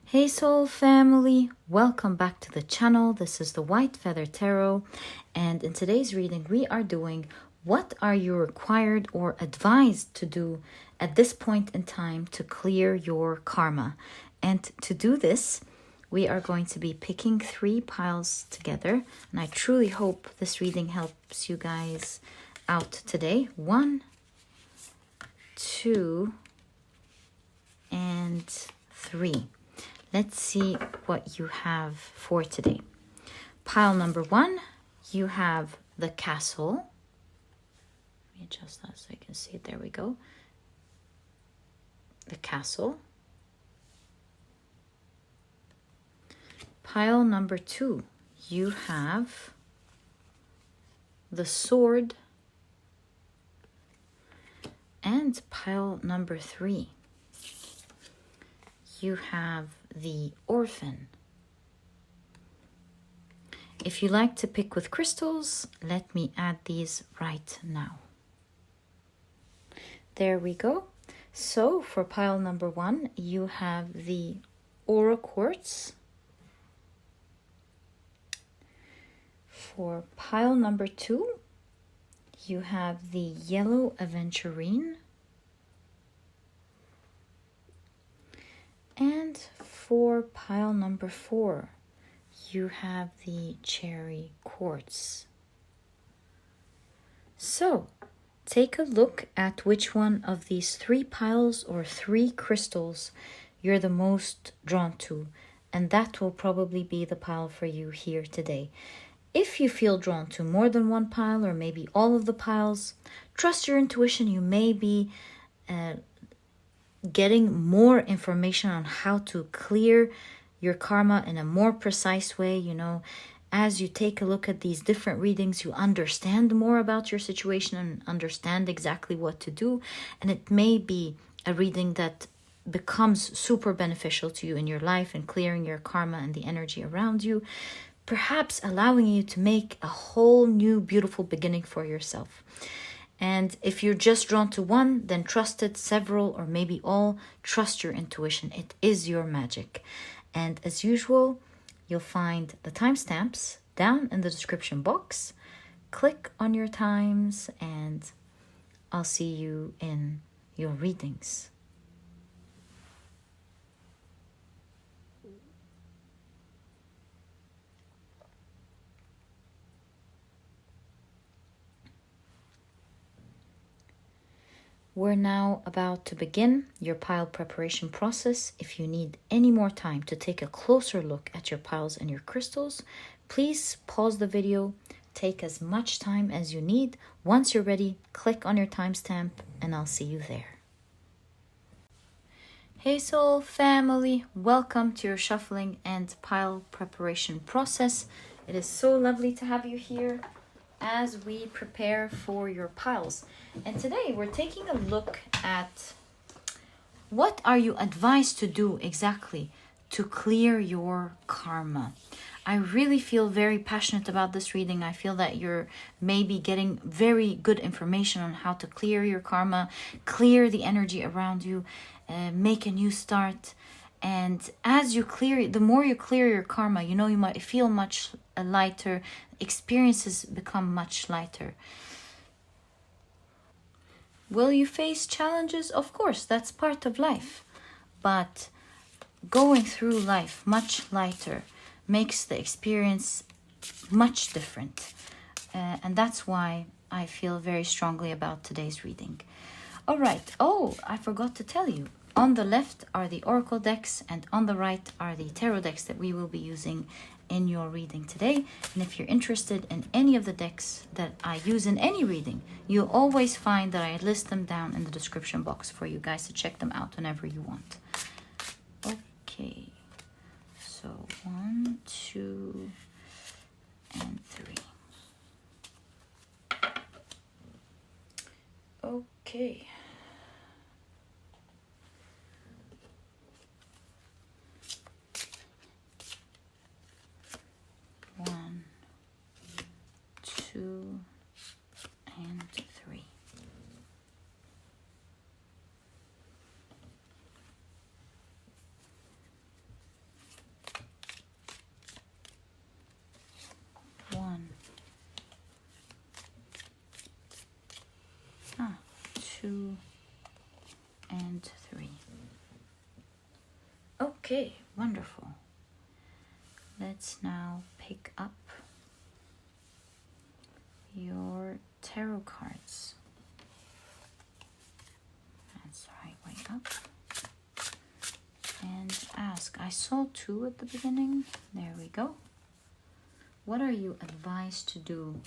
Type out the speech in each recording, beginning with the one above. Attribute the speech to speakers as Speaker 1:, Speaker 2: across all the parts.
Speaker 1: Hey Soul Family, welcome back to the channel. This is the White Feather Tarot, and in today's reading we are doing what are you required or advised to do at this point in time to clear your karma. And to do this, we are going to be picking 3 piles together, and I truly hope this reading helps you guys out today. 1, 2, and 3. Let's see what you have for today. Pile number 1, you have the castle. Let me adjust that so you can see it. There we go. The castle. Pile number 2, you have the sword. And pile number 3, you have the Orphan. If you like to pick with crystals, let me add these right now. There we go. So for pile number 1, you have the Quartz. For pile number 2, you have the yellow Aventurine. And for pile number 4, you have the cherry quartz. So take a look at which one of these 3 piles or 3 crystals you're the most drawn to, and that will probably be the pile for you here today. If you feel drawn to more than one pile or maybe all of the piles, trust your intuition. You may be getting more information on how to clear your karma in a more precise way. You know, as you take a look at these different readings, you understand more about your situation and understand exactly what to do. And it may be a reading that becomes super beneficial to you in your life and clearing your karma and the energy around you, perhaps allowing you to make a whole new beautiful beginning for yourself. And if you're just drawn to one, then trust it. Several or maybe all, trust your intuition. It is your magic. And as usual, you'll find the timestamps down in the description box. Click on your times and I'll see you in your readings. We're now about to begin your pile preparation process. If you need any more time to take a closer look at your piles and your crystals, please pause the video, take as much time as you need. Once you're ready, click on your timestamp and I'll see you there. Hey Soul Family, welcome to your shuffling and pile preparation process. It is so lovely to have you here as we prepare for your piles. And today we're taking a look at what are you advised to do exactly to clear your karma. I really feel very passionate about this reading. I feel that you're maybe getting very good information on how to clear your karma, clear the energy around you, make a new start. And as you clear, the more you clear your karma, you know, you might feel much lighter. Experiences become much lighter. Will you face challenges? Of course, that's part of life. But going through life much lighter makes the experience much different. And that's why I feel very strongly about today's reading. All right. Oh, I forgot to tell you. On the left are the oracle decks and on the right are the tarot decks that we will be using in your reading today. And if you're interested in any of the decks that I use in any reading, you'll always find that I list them down in the description box for you guys to check them out whenever you want. Okay, so 1, 2, and 3. Okay. One, 2, and 3. 2, and 3. Okay, wonderful. Let's now pick up your tarot cards. That's the right way up. And ask. I saw 2 at the beginning. There we go. What are you advised to do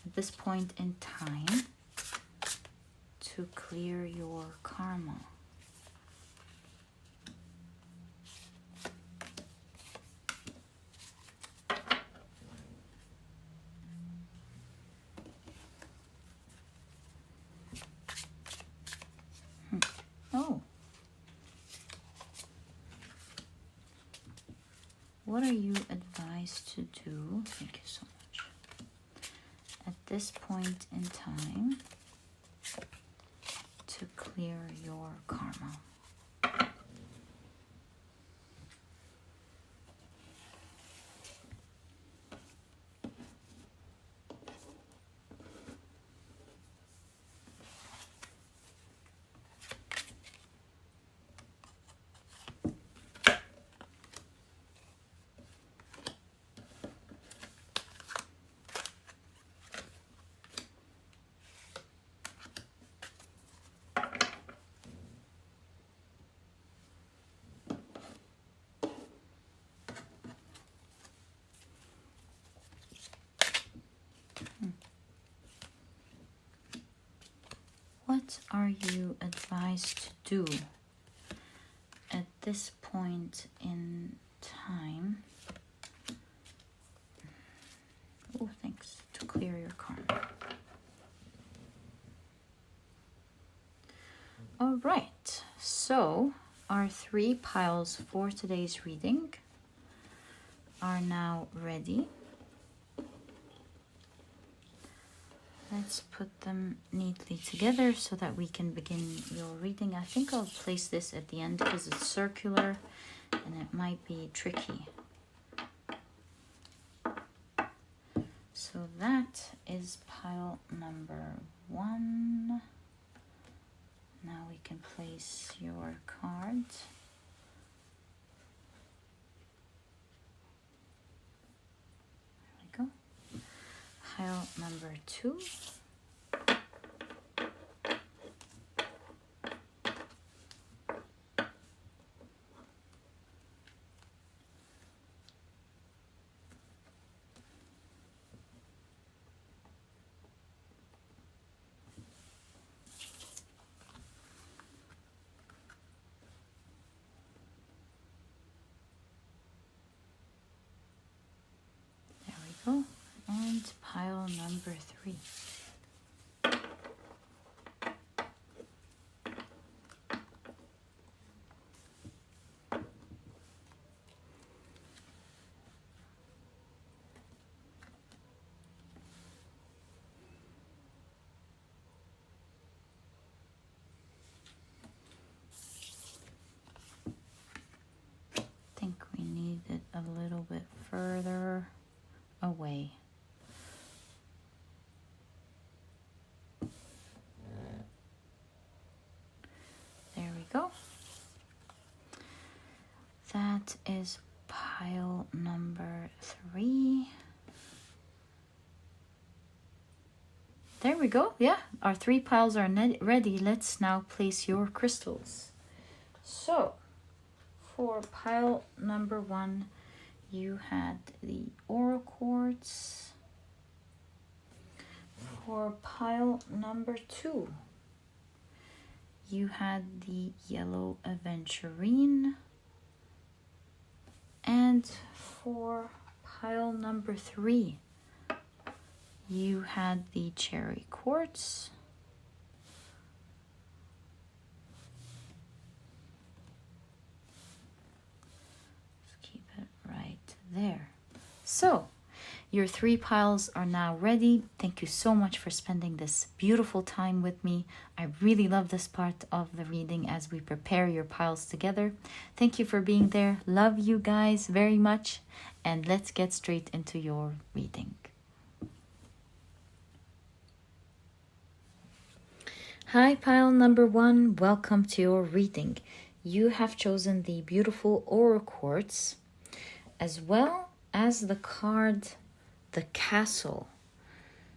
Speaker 1: at this point in time to clear your karma? Oh. What are you advised to do? Thank you so much. At this point in time to clear your karma. What are you advised to do at this point in time? Oh, thanks. To clear your karma. All right. So our 3 piles for today's reading are now ready. Let's put them neatly together so that we can begin your reading. I think I'll place this at the end because it's circular and it might be tricky. So that is pile number 1. Now we can place your card. There we go. Pile number 2. There we go. And pile number 3. I think we need it a little bit further away. There we go. That is pile number 3. There we go. Yeah, our 3 piles are ready. Let's now place your crystals. So, for pile number 1, you had the Quartz. For pile number 2, you had the yellow Aventurine. And for pile number 3, you had the cherry quartz. Just keep it right there. So, your 3 piles are now ready. Thank you so much for spending this beautiful time with me. I really love this part of the reading as we prepare your piles together. Thank you for being there. Love you guys very much. And let's get straight into your reading. Hi, pile number 1. Welcome to your reading. You have chosen the beautiful Quartz as well as the card, the Castle.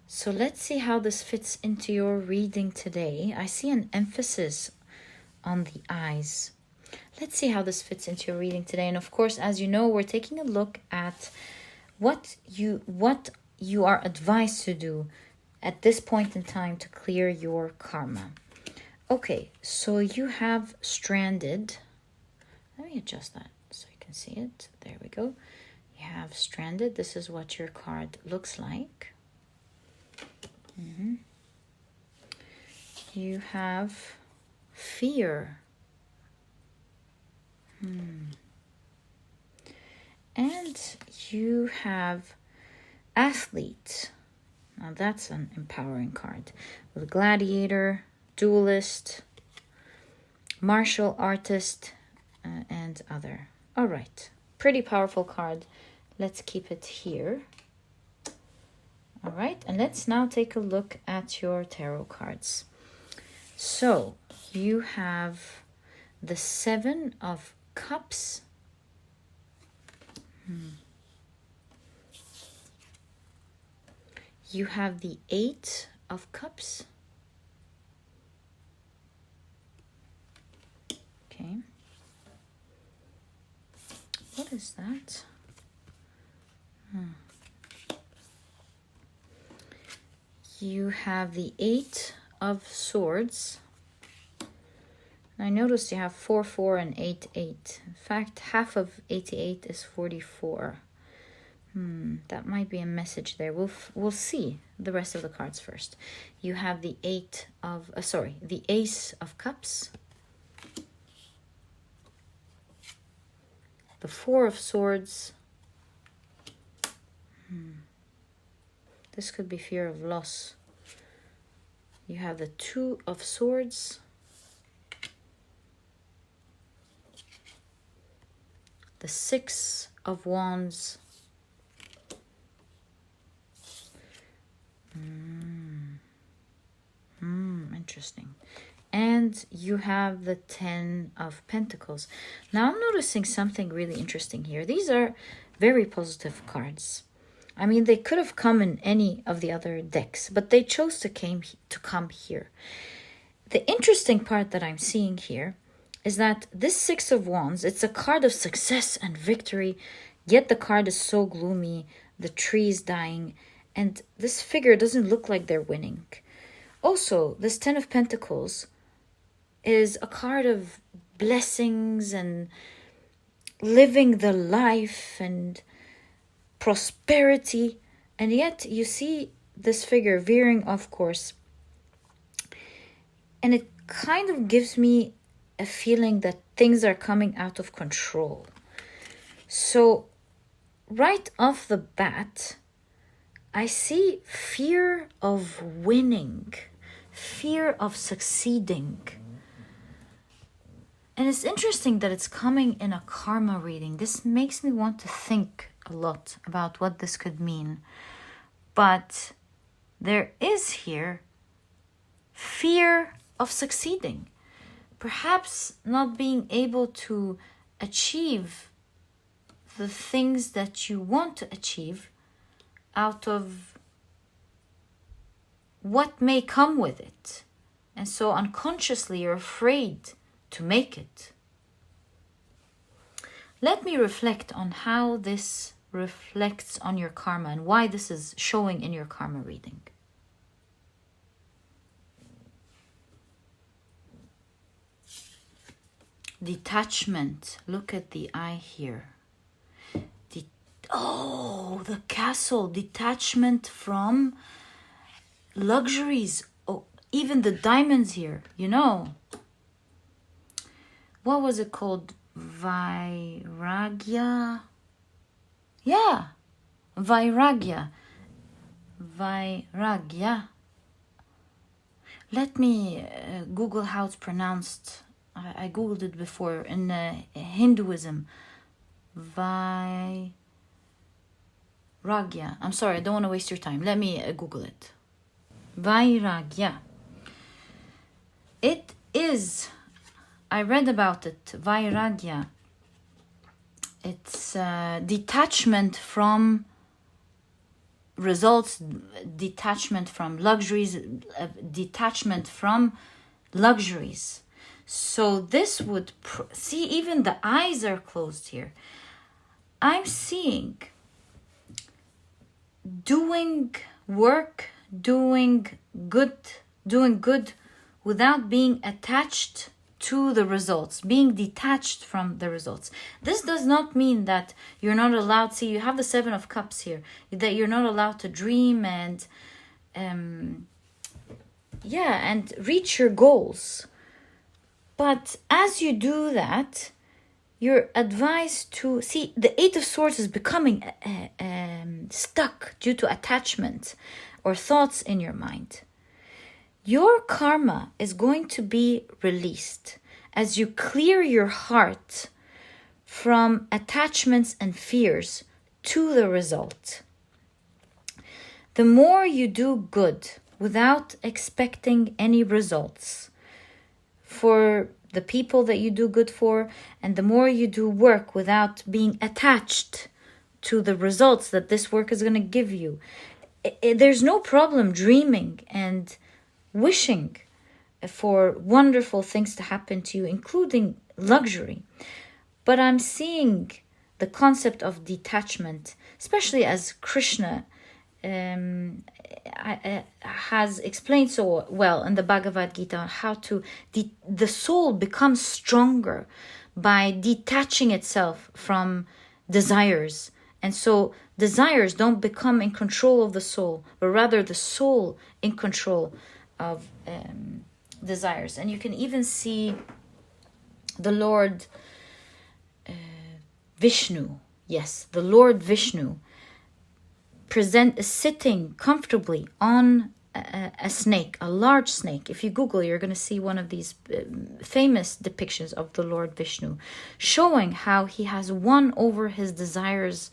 Speaker 1: So let's see how this fits into your reading today. I see an emphasis on the eyes. Let's see how this fits into your reading today. And of course, as you know, we're taking a look at what you are advised to do at this point in time to clear your karma. Okay, so you have stranded. Let me adjust that so you can see it. There we go. You have stranded. This is what your card looks like. You have fear. And you have athlete. Now that's an empowering card. With gladiator, duelist, martial artist, and other. All right, pretty powerful card. Let's keep it here. All right, and let's now take a look at your tarot cards. So you have the 7 of Cups. You have the 8 of Cups. Okay. What is that? You have the 8 of Swords. I noticed you have 4, 4, and 8, 8. In fact, half of 88 is 44. That might be a message there. We'll see the rest of the cards first. You have the the Ace of Cups, the 4 of Swords. This could be fear of loss. You have the 2 of Swords, the 6 of Wands, interesting. And you have the 10 of Pentacles. Now I'm noticing something really interesting here. These are very positive cards. I mean, they could have come in any of the other decks, but they chose to come here. The interesting part that I'm seeing here is that this 6 of Wands, it's a card of success and victory, yet the card is so gloomy, the tree is dying, and this figure doesn't look like they're winning. Also, this 10 of Pentacles is a card of blessings and living the life and prosperity, and yet you see this figure veering off course, and it kind of gives me a feeling that things are coming out of control. So right off the bat, I see fear of winning, fear of succeeding. And it's interesting that it's coming in a karma reading. This makes me want to think a lot about what this could mean. But there is here fear of succeeding. Perhaps not being able to achieve the things that you want to achieve out of what may come with it. And so unconsciously you're afraid to make it. Let me reflect on how this reflects on your karma and why this is showing in your karma reading. Detachment. Look at the eye here. The castle. Detachment from luxuries. Oh, even the diamonds here, you know. What was it called? Vairagya? Yeah. Vairagya. Vairagya. Let me Google how it's pronounced. I Googled it before in Hinduism. Vairagya. I'm sorry, I don't want to waste your time. Let me Google it. Vairagya. It is, I read about it, Vairagya. It's detachment from results, detachment from luxuries, detachment from luxuries. So this would, see, even the eyes are closed here. I'm seeing doing work, doing good without being attached to the results, being detached from the results. This does not mean that you're not allowed, see, you have the Seven of Cups here, that you're not allowed to dream and and reach your goals. But as you do that, you're advised to see the Eight of Swords is becoming stuck due to attachment or thoughts in your mind. Your karma is going to be released as you clear your heart from attachments and fears to the result. The more you do good without expecting any results for the people that you do good for, and the more you do work without being attached to the results that this work is going to give you, there's no problem dreaming and wishing for wonderful things to happen to you, including luxury. But I'm seeing the concept of detachment, especially as Krishna has explained so well in the Bhagavad Gita, how to the soul becomes stronger by detaching itself from desires. And so desires don't become in control of the soul, but rather the soul in control of desires. And you can even see the Lord Vishnu, yes, the Lord Vishnu sitting comfortably on a snake, a large snake. If you Google, you're going to see one of these famous depictions of the Lord Vishnu, showing how he has won over his desires.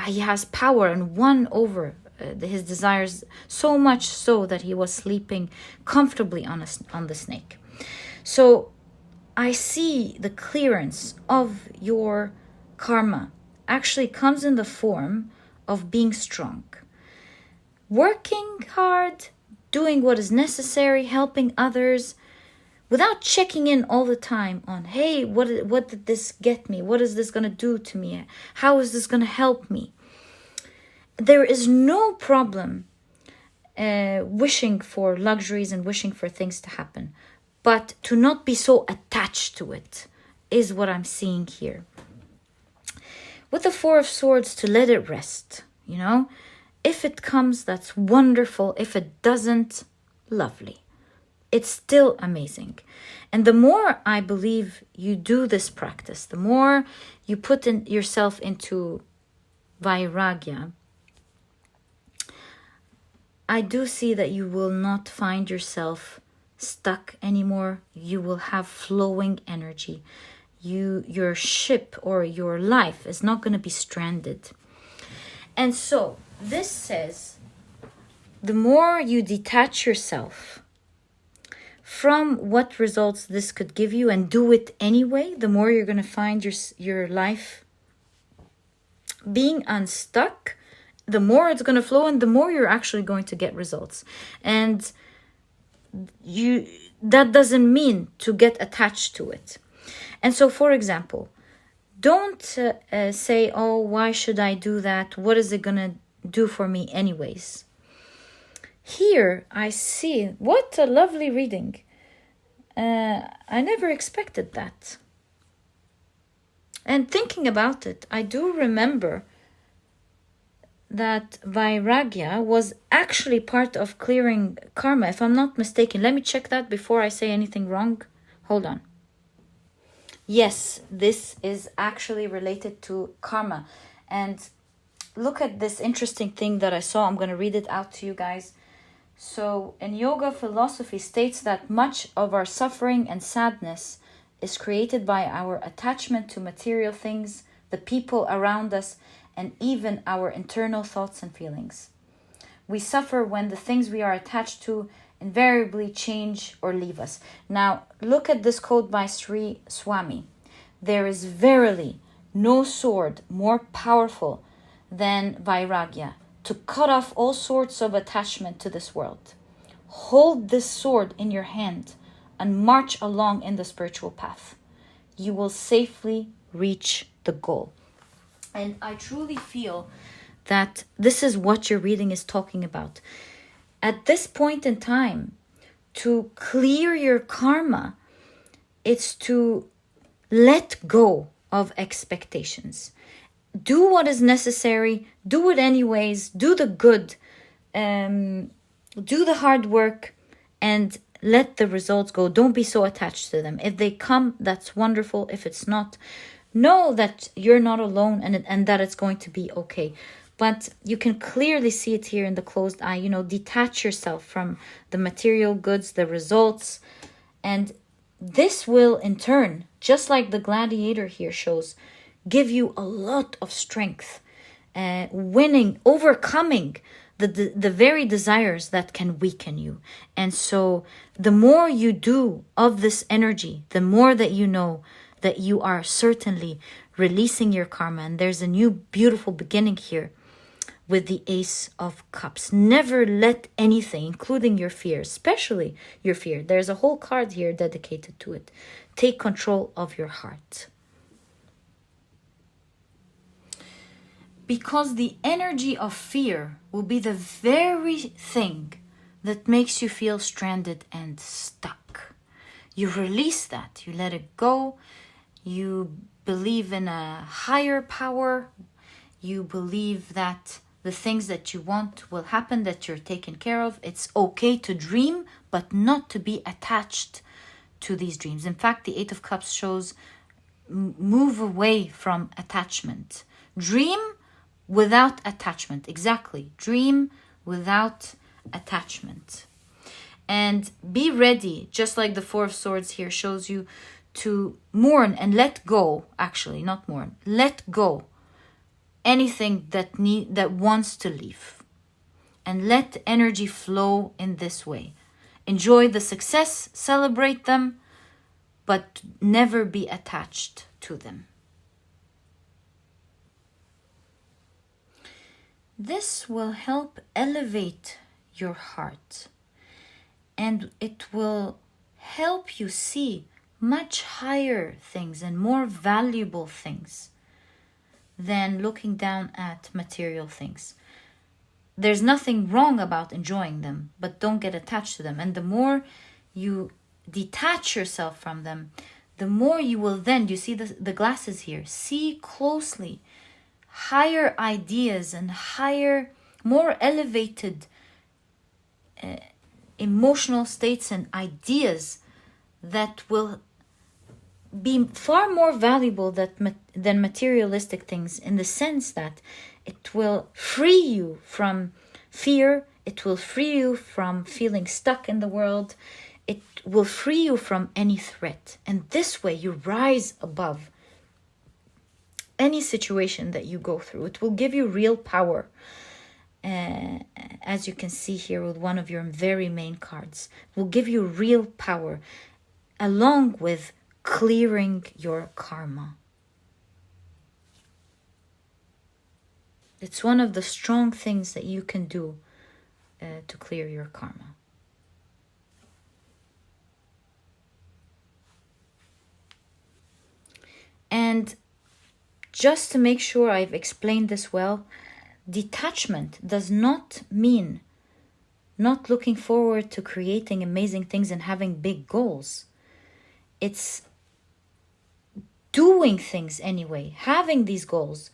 Speaker 1: He has power and won over his desires, so much so that he was sleeping comfortably on the snake. So I see the clearance of your karma actually comes in the form of being strong, working hard, doing what is necessary, helping others, without checking in all the time on, hey, what did this get me? What is this going to do to me? How is this going to help me? There is no problem wishing for luxuries and wishing for things to happen, but to not be so attached to it is what I'm seeing here. With the Four of Swords, to let it rest, you know? If it comes, that's wonderful. If it doesn't, lovely. It's still amazing. And the more I believe you do this practice, the more you put yourself into Vairagya, I do see that you will not find yourself stuck anymore. You will have flowing energy. Your ship or your life is not going to be stranded. And so this says, the more you detach yourself from what results this could give you and do it anyway, the more you're going to find your life being unstuck, the more it's going to flow and the more you're actually going to get results. And that doesn't mean to get attached to it. And so, for example, don't say, oh, why should I do that? What is it going to do for me anyways? Here I see, what a lovely reading. I never expected that. And thinking about it, I do remember that Vairagya was actually part of clearing karma, if I'm not mistaken. Let me check that before I say anything wrong. Hold on. Yes, this is actually related to karma. And look at this interesting thing that I saw. I'm going to read it out to you guys. So in yoga philosophy states that much of our suffering and sadness is created by our attachment to material things, the people around us, and even our internal thoughts and feelings. We suffer when the things we are attached to invariably change or leave us. Now, look at this quote by Sri Swami. There is verily no sword more powerful than Vairagya to cut off all sorts of attachment to this world. Hold this sword in your hand and march along in the spiritual path. You will safely reach the goal. And I truly feel that this is what your reading is talking about. At this point in time, to clear your karma, it's to let go of expectations. Do what is necessary, do it anyways, do the good, do the hard work, and let the results go. Don't be so attached to them. If they come, that's wonderful. If it's not, know that you're not alone and that it's going to be okay. But you can clearly see it here in the closed eye. Detach yourself from the material goods, the results. And this will, in turn, just like the gladiator here shows, give you a lot of strength. Overcoming the very desires that can weaken you. And so the more you do of this energy, the more that you know that you are certainly releasing your karma. And there's a new beautiful beginning here with the Ace of Cups. Never let anything, including your fear, especially your fear, there's a whole card here dedicated to it, take control of your heart. Because the energy of fear will be the very thing that makes you feel stranded and stuck. You release that, you let it go, you believe in a higher power, you believe that the things that you want will happen, that you're taken care of. It's okay to dream, but not to be attached to these dreams. In fact, the Eight of Cups shows move away from attachment. Dream without attachment. Exactly. Dream without attachment. And be ready, just like the Four of Swords here shows you, to mourn and let go. Actually, not mourn. Let go anything that wants to leave. And let energy flow in this way. Enjoy the success, celebrate them, but never be attached to them. This will help elevate your heart, and it will help you see much higher things and more valuable things than looking down at material things. There's nothing wrong about enjoying them, but don't get attached to them. And the more you detach yourself from them, the more you will then, you see the glasses here, see closely higher ideas and higher, more elevated emotional states and ideas that will be far more valuable than materialistic things, in the sense that it will free you from fear, it will free you from feeling stuck in the world, it will free you from any threat. And this way you rise above any situation that you go through. It will give you real power, as you can see here with one of your very main cards. It will give you real power along with clearing your karma. It's one of the strong things that you can do to clear your karma. And just to make sure I've explained this well, detachment does not mean not looking forward to creating amazing things and having big goals. It's doing things anyway, having these goals,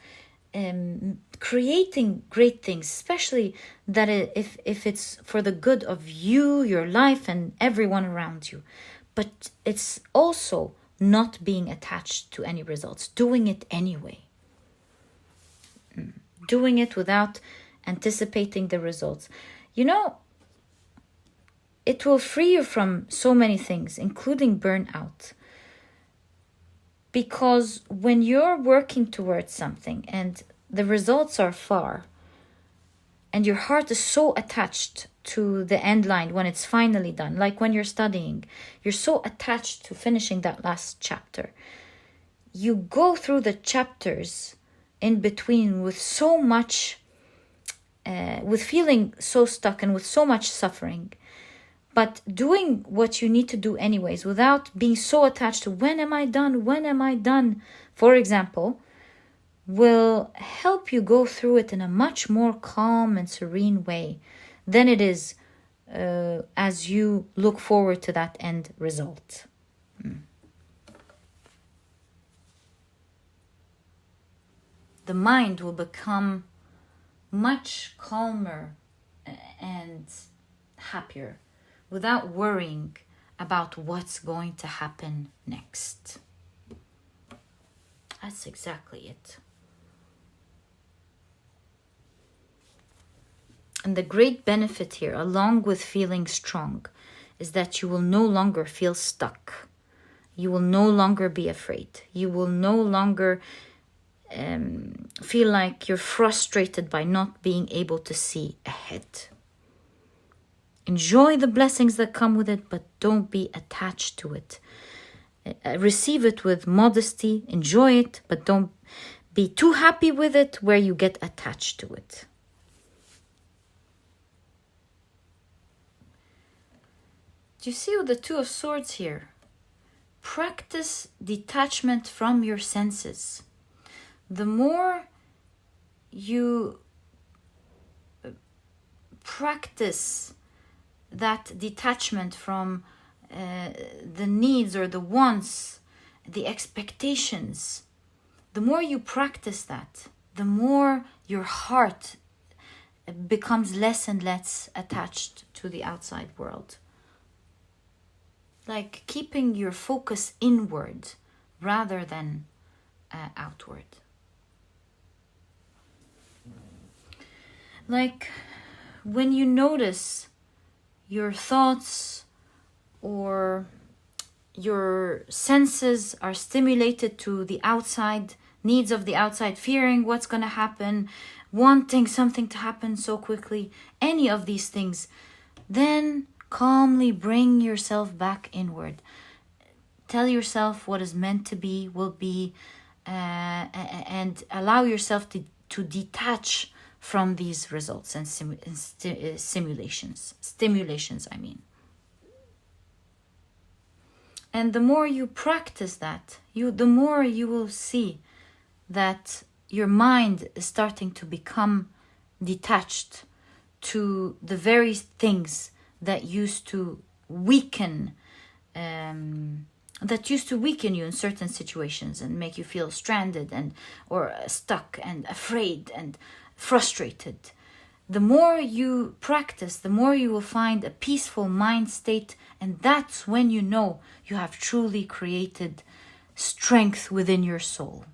Speaker 1: creating great things, especially that if it's for the good of you, your life, and everyone around you. But it's also not being attached to any results, doing it anyway. Doing it without anticipating the results. It will free you from so many things, including burnout. Because when you're working towards something and the results are far, and your heart is so attached to the end line when it's finally done. Like when you're studying, you're so attached to finishing that last chapter. You go through the chapters in between with so much, with feeling so stuck and with so much suffering. But doing what you need to do anyways, without being so attached to when am I done, for example, will help you go through it in a much more calm and serene way than it is as you look forward to that end result. The mind will become much calmer and happier without worrying about what's going to happen next. That's exactly it. And the great benefit here, along with feeling strong, is that you will no longer feel stuck. You will no longer be afraid. You will no longer feel like you're frustrated by not being able to see ahead. Enjoy the blessings that come with it, but don't be attached to it. Receive it with modesty, enjoy it, but don't be too happy with it where you get attached to it. Do you see with the Two of Swords here? Practice detachment from your senses. The more you practice that detachment from the needs or the wants, the expectations, the more you practice that, the more your heart becomes less and less attached to the outside world. Like keeping your focus inward rather than outward. Like when you notice your thoughts or your senses are stimulated to the outside, needs of the outside, fearing what's going to happen, wanting something to happen so quickly, any of these things, then calmly bring yourself back inward. Tell yourself what is meant to be will be, and allow yourself to detach from these results and stimulations, I mean. And the more you practice that, the more you will see that your mind is starting to become detached to the very things that used to weaken you in certain situations and make you feel stranded or stuck and afraid and frustrated. The more you practice, the more you will find a peaceful mind state, and that's when you know you have truly created strength within your soul.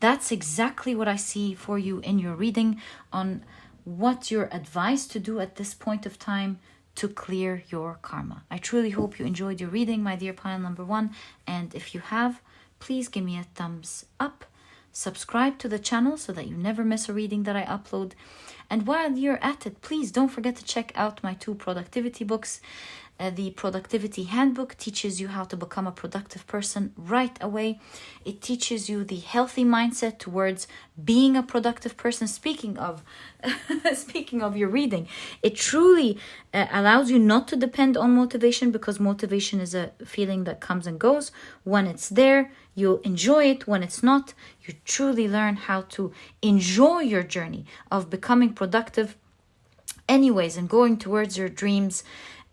Speaker 1: That's exactly what I see for you in your reading on what you're advised to do at this point of time to clear your karma. I truly hope you enjoyed your reading, my dear pile number 1, and if you have, please give me a thumbs up. Subscribe to the channel so that you never miss a reading that I upload. And while you're at it, please don't forget to check out my 2 productivity books. The Productivity Handbook teaches you how to become a productive person right away. It teaches you the healthy mindset towards being a productive person. Speaking of your reading, it truly allows you not to depend on motivation, because motivation is a feeling that comes and goes. When it's there, you'll enjoy it. When it's not, you truly learn how to enjoy your journey of becoming productive anyways and going towards your dreams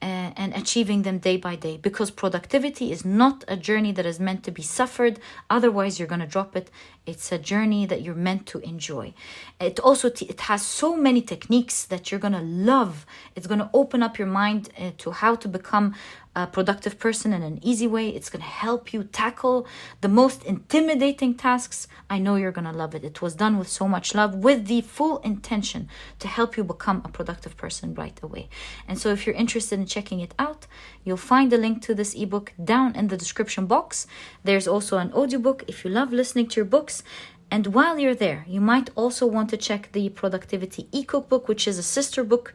Speaker 1: and achieving them day by day, because productivity is not a journey that is meant to be suffered, otherwise you're going to drop it. It's a journey that you're meant to enjoy. It also it has so many techniques that you're going to love. It's going to open up your mind to how to become a productive person in an easy way. It's going to help you tackle the most intimidating tasks. I know you're going to love it. It was done with so much love, with the full intention to help you become a productive person right away. And so if you're interested in checking it out, you'll find the link to this ebook down in the description box. There's also an audiobook if you love listening to your books. And while you're there, you might also want to check the Productivity e-cookbook, which is a sister book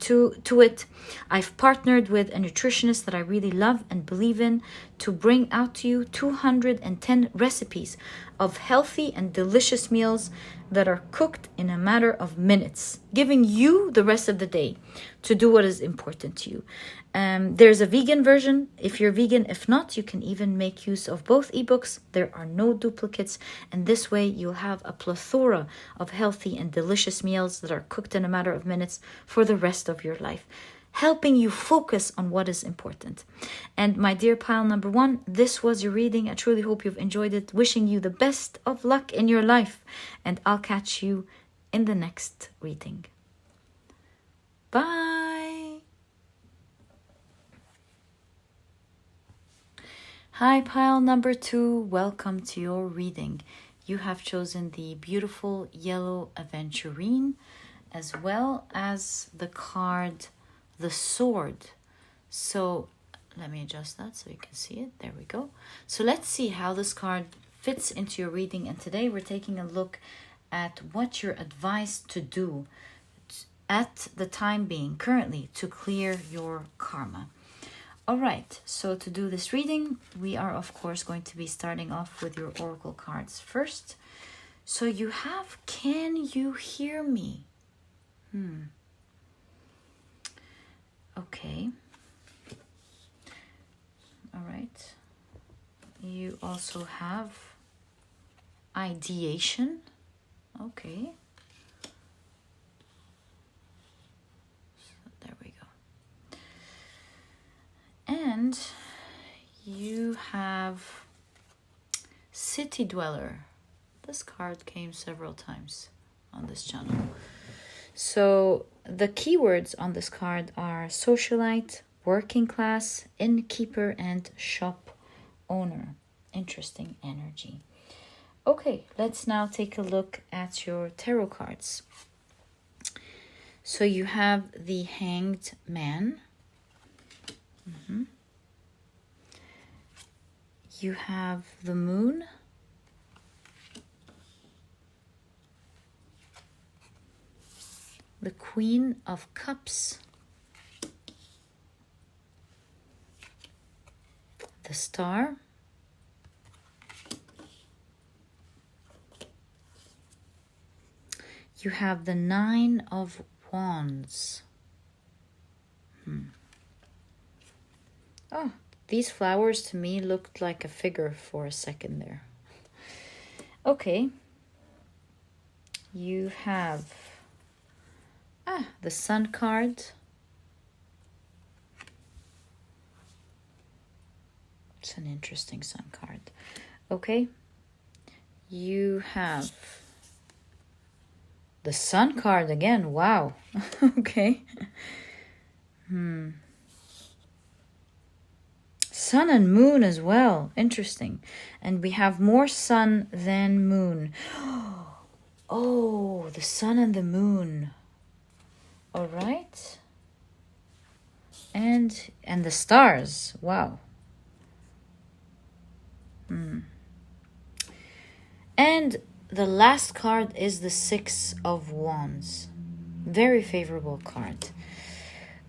Speaker 1: to it. I've partnered with a nutritionist that I really love and believe in to bring out to you 210 recipes of healthy and delicious meals that are cooked in a matter of minutes, giving you the rest of the day to do what is important to you. There's a vegan version if you're vegan. If not, you can even make use of both ebooks. There are no duplicates, and this way you'll have a plethora of healthy and delicious meals that are cooked in a matter of minutes for the rest of your life, helping you focus on what is important. And my dear pile number one, this was your reading. I truly hope you've enjoyed it. Wishing you the best of luck in your life, and I'll catch you in the next reading. Bye. Hi, pile number two. Welcome to your reading. You have chosen the beautiful yellow Aventurine, as well as the card, the sword. So let me adjust that so you can see it. There we go. So let's see how this card fits into your reading. And today we're taking a look at what you're advised to do at the time being, currently, to clear your karma. All right, so to do this reading, we are of course going to be starting off with your oracle cards first. So you have, can you hear me? Okay. All right. You also have ideation. Okay. So there we go. And you have city dweller. This card came several times on this channel. So the keywords on this card are socialite, working class, innkeeper, and shop owner. Interesting energy. Okay, let's now take a look at your tarot cards. So you have the Hanged Man. You have the Moon. The Queen of Cups. The Star. You have the Nine of Wands. Oh, these flowers to me looked like a figure for a second there. Okay. You have the Sun card. It's an interesting Sun card. Okay. You have the Sun card again. Wow. Okay. Sun and Moon as well. Interesting. And we have more Sun than Moon. Oh, the Sun and the Moon. All right. And the stars. Wow. And the last card is the Six of Wands. Very favorable card.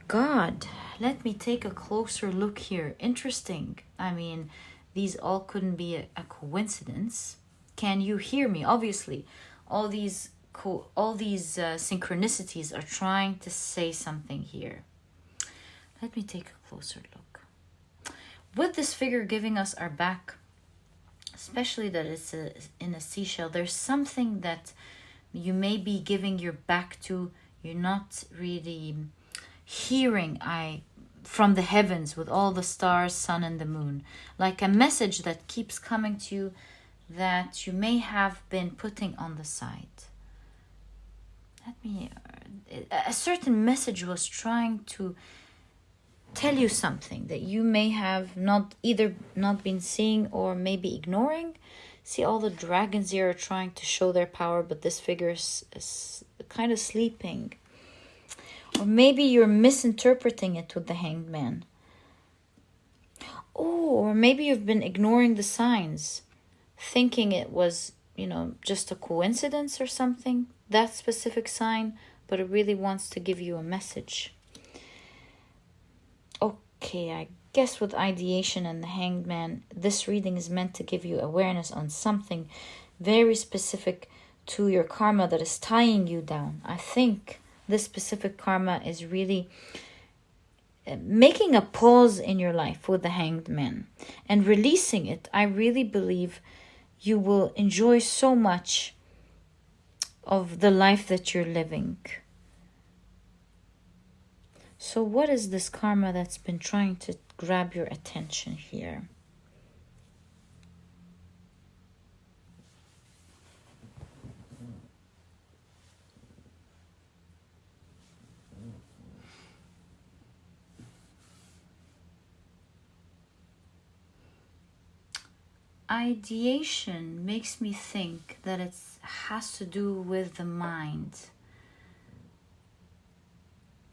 Speaker 1: God, let me take a closer look here. Interesting. I mean, these all couldn't be a coincidence. Can you hear me? Obviously, all these synchronicities are trying to say something here. Let me take a closer look. With this figure giving us our back, especially that it's in a seashell, there's something that you may be giving your back to. You're not really hearing from the heavens with all the stars, sun, and the moon. Like a message that keeps coming to you that you may have been putting on the side. A certain message was trying to tell you something that you may have not been seeing or maybe ignoring. See, all the dragons here are trying to show their power, but this figure is kind of sleeping. Or maybe you're misinterpreting it with the Hanged Man. Oh, or maybe you've been ignoring the signs, thinking it was, just a coincidence or something, that specific sign, but it really wants to give you a message. Okay, I guess with ideation and the Hanged Man, this reading is meant to give you awareness on something very specific to your karma that is tying you down. I think this specific karma is really making a pause in your life with the Hanged Man and releasing it. I really believe you will enjoy so much of the life that you're living. So what is this karma that's been trying to grab your attention here? Ideation makes me think that it has to do with the mind.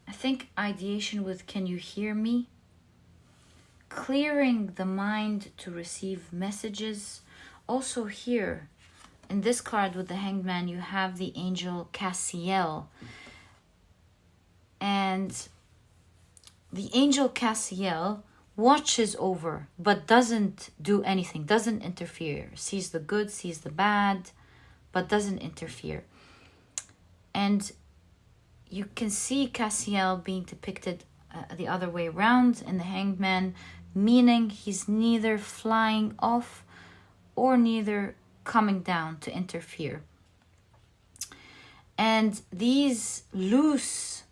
Speaker 1: I think ideation with "can you hear me?" Clearing the mind to receive messages. Also here, in this card with the Hanged Man, you have the angel Cassiel. And the angel Cassiel watches over, but doesn't do anything, doesn't interfere. Sees the good, sees the bad, but doesn't interfere. And you can see Cassiel being depicted the other way around in the Hanged Man, meaning he's neither flying off or neither coming down to interfere. And these loose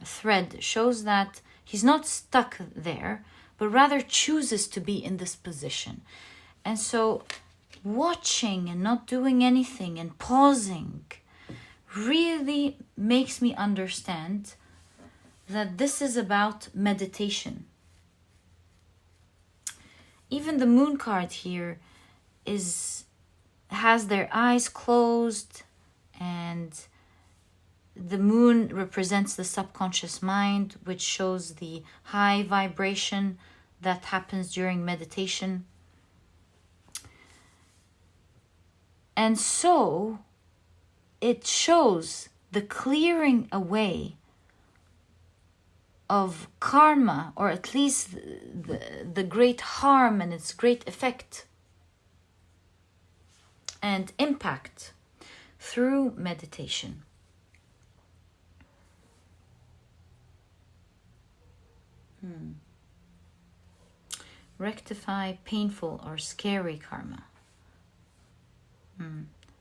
Speaker 1: thread shows that he's not stuck there, but rather chooses to be in this position. And so watching and not doing anything and pausing really makes me understand that this is about meditation. Even the moon card here has their eyes closed, and the moon represents the subconscious mind, which shows the high vibration that happens during meditation. And so it shows the clearing away of karma, or at least the great harm and its great effect and impact through meditation. Rectify painful or scary karma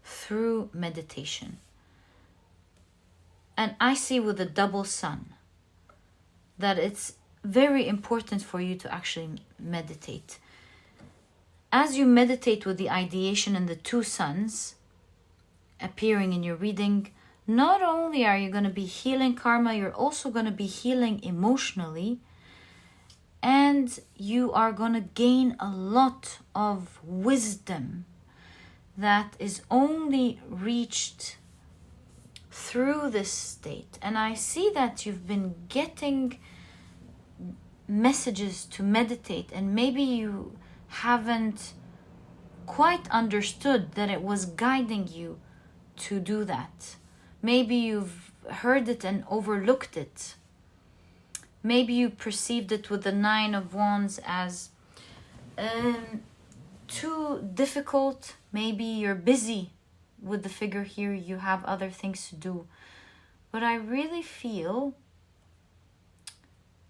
Speaker 1: through meditation. And I see with the double sun that it's very important for you to actually meditate. As you meditate with the ideation and the two suns appearing in your reading, not only are you going to be healing karma, you're also going to be healing emotionally, and you are going to gain a lot of wisdom that is only reached through this state. And I see that you've been getting messages to meditate, and maybe you haven't quite understood that it was guiding you to do that. Maybe you've heard it and overlooked it. Maybe you perceived it with the Nine of Wands as too difficult. Maybe you're busy with the figure here, you have other things to do. But I really feel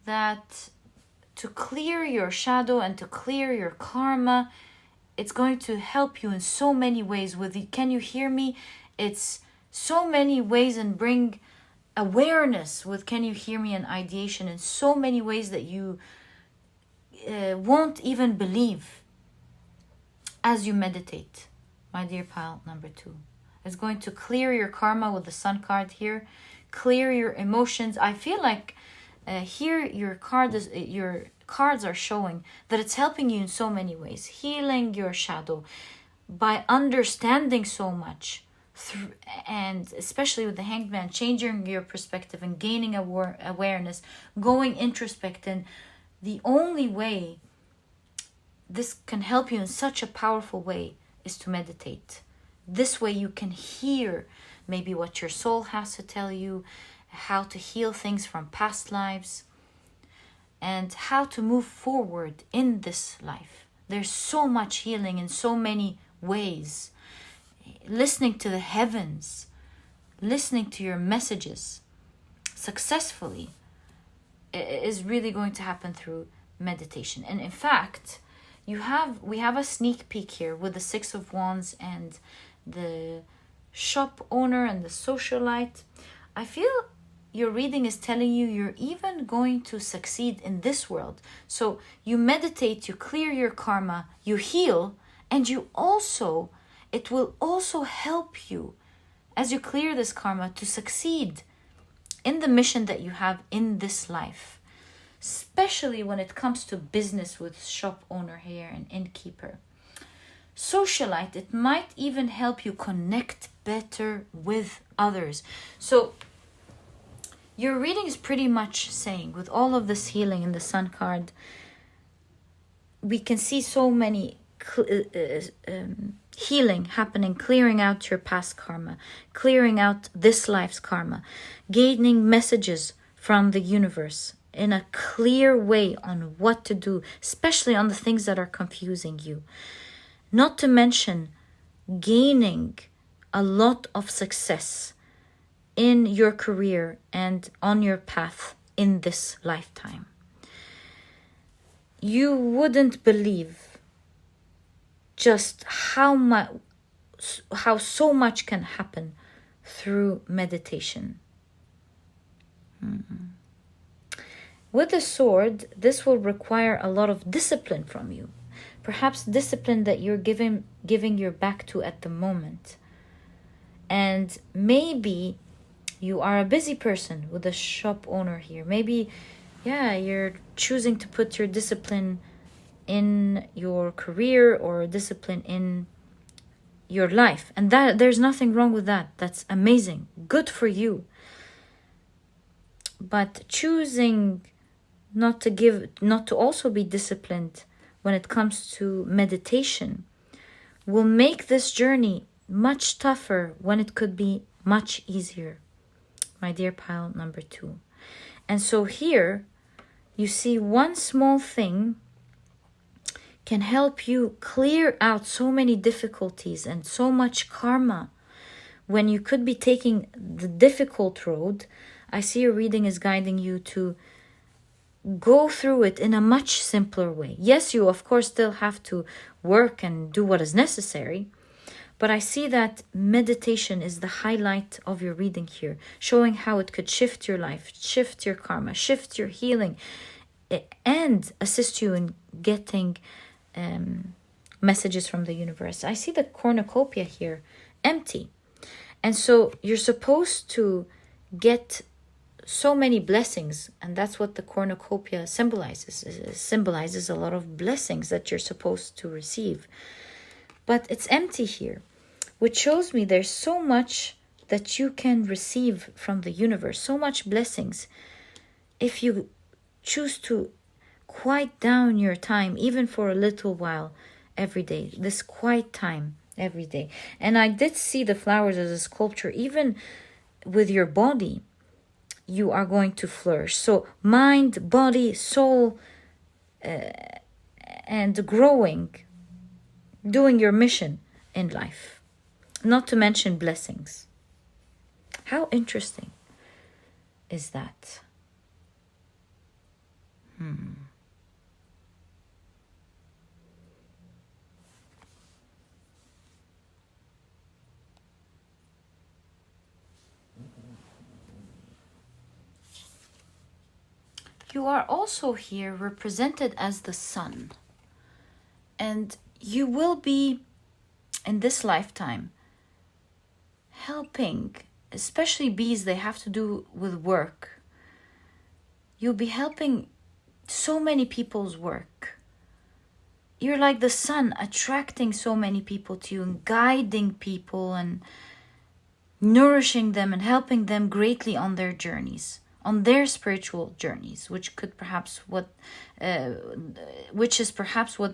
Speaker 1: that to clear your shadow and to clear your karma, it's going to help you in so many ways. With the "can you hear me?" It's so many ways, and bring awareness with "can you hear me?" and ideation in so many ways that you won't even believe as you meditate. My dear pile number 2, it's going to clear your karma with the Sun card here, clear your emotions. I feel like here your cards are showing that it's helping you in so many ways, healing your shadow by understanding so much, and especially with the Hanged Man, changing your perspective and gaining awareness, going introspective. The only way this can help you in such a powerful way is to meditate. This way you can hear maybe what your soul has to tell you, how to heal things from past lives. and how to move forward in this life. There's so much healing in so many ways. Listening to the heavens, listening to your messages successfully is really going to happen through meditation. And in fact, we have a sneak peek here with the Six of Wands and the shop owner and the socialite. I feel your reading is telling you you're even going to succeed in this world. So you meditate, you clear your karma, you heal, and it will also help you as you clear this karma to succeed in the mission that you have in this life, especially when it comes to business with shop owner here and innkeeper. Socialite, it might even help you connect better with others. So your reading is pretty much saying, with all of this healing in the Sun card, we can see so many healing happening, clearing out your past karma, clearing out this life's karma, gaining messages from the universe in a clear way on what to do, especially on the things that are confusing you. Not to mention gaining a lot of success in your career and on your path in this lifetime. You wouldn't believe just how so much can happen through meditation. With the sword, this will require a lot of discipline from you. Perhaps discipline that you're giving your back to at the moment. And maybe you are a busy person with a shop owner here. Maybe, you're choosing to put your discipline in your career or discipline in your life. And that there's nothing wrong with that. That's amazing. Good for you. But choosing not to also be disciplined when it comes to meditation will make this journey much tougher when it could be much easier, my dear pile number 2. And so here you see one small thing can help you clear out so many difficulties and so much karma when you could be taking the difficult road. I see your reading is guiding you to go through it in a much simpler way. Yes, you of course still have to work and do what is necessary, but I see that meditation is the highlight of your reading here, showing how it could shift your life, shift your karma, shift your healing, and assist you in getting messages from the universe. I see the cornucopia here empty, and so you're supposed to get so many blessings, and that's what the cornucopia symbolizes. It symbolizes a lot of blessings that you're supposed to receive, but it's empty here, which shows me there's so much that you can receive from the universe, so much blessings, if you choose to quiet down your time, even for a little while every day, this quiet time every day. And I did see the flowers as a sculpture. Even with your body, you are going to flourish. So mind, body, soul, and growing, doing your mission in life, not to mention blessings. How interesting is that? You are also here represented as the sun. And you will be, in this lifetime, helping, especially bees, they have to do with work. You'll be helping so many people's work. You're like the sun, attracting so many people to you and guiding people and nourishing them and helping them greatly on their journeys, on their spiritual journeys, which is perhaps what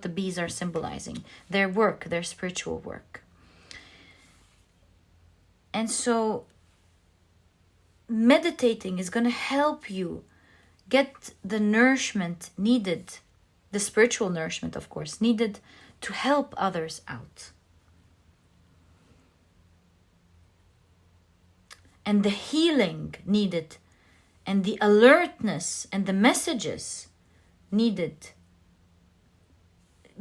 Speaker 1: the bees are symbolizing, their work, their spiritual work. And so meditating is going to help you get the nourishment needed, the spiritual nourishment, of course, needed to help others out. And the healing needed, and the alertness and the messages needed.